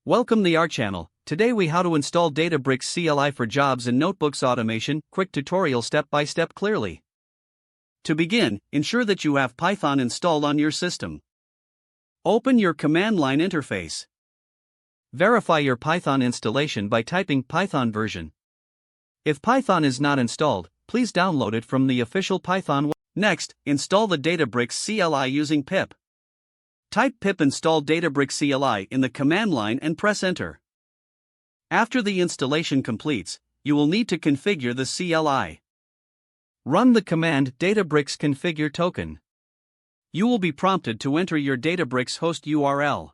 Welcome to our channel. Today we how to install Databricks CLI for jobs and notebooks automation, quick tutorial step by step clearly. To begin, ensure that you have Python installed on your system. Open your command line interface. Verify your Python installation by typing Python version. If Python is not installed, please download it from the official Python website. Next, install the Databricks CLI using pip. Type pip install Databricks CLI in the command line and press enter. After the installation completes, you will need to configure the CLI. Run the command Databricks configure token. You will be prompted to enter your Databricks host URL.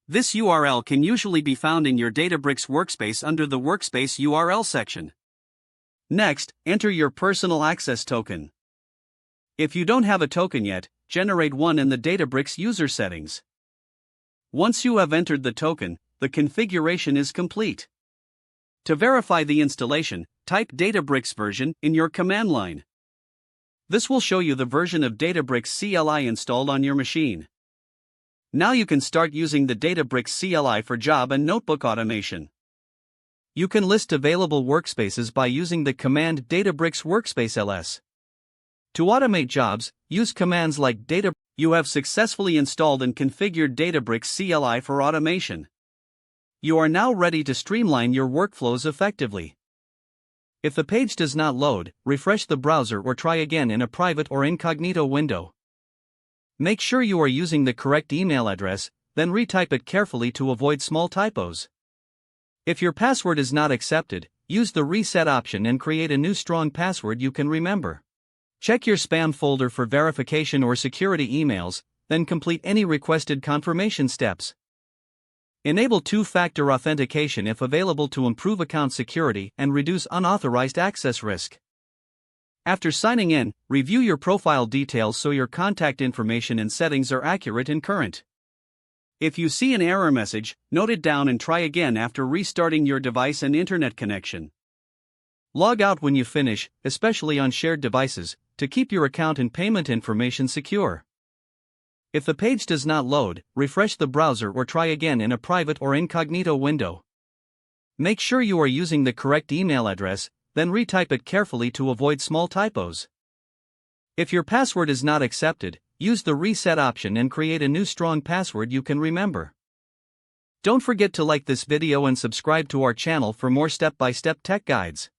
This URL can usually be found in your Databricks workspace under the Workspace URL section. Next, enter your personal access token. If you don't have a token yet, generate one in the Databricks user settings. Once you have entered the token, the configuration is complete. To verify the installation, type Databricks version in your command line. This will show you the version of Databricks CLI installed on your machine. Now you can start using the Databricks CLI for job and notebook automation. You can list available workspaces by using the command Databricks workspace ls. To automate jobs, use commands like data. You have successfully installed and configured Databricks CLI for automation. You are now ready to streamline your workflows effectively. If the page does not load, refresh the browser or try again in a private or incognito window. Make sure you are using the correct email address, then retype it carefully to avoid small typos. If your password is not accepted, use the reset option and create a new strong password you can remember. Check your spam folder for verification or security emails, then complete any requested confirmation steps. Enable two-factor authentication if available to improve account security and reduce unauthorized access risk. After signing in, review your profile details so your contact information and settings are accurate and current. If you see an error message, note it down and try again after restarting your device and internet connection. Log out when you finish, especially on shared devices, to keep your account and payment information secure. If the page does not load, refresh the browser or try again in a private or incognito window. Make sure you are using the correct email address, then retype it carefully to avoid small typos. If your password is not accepted, use the reset option and create a new strong password you can remember. Don't forget to like this video and subscribe to our channel for more step-by-step tech guides.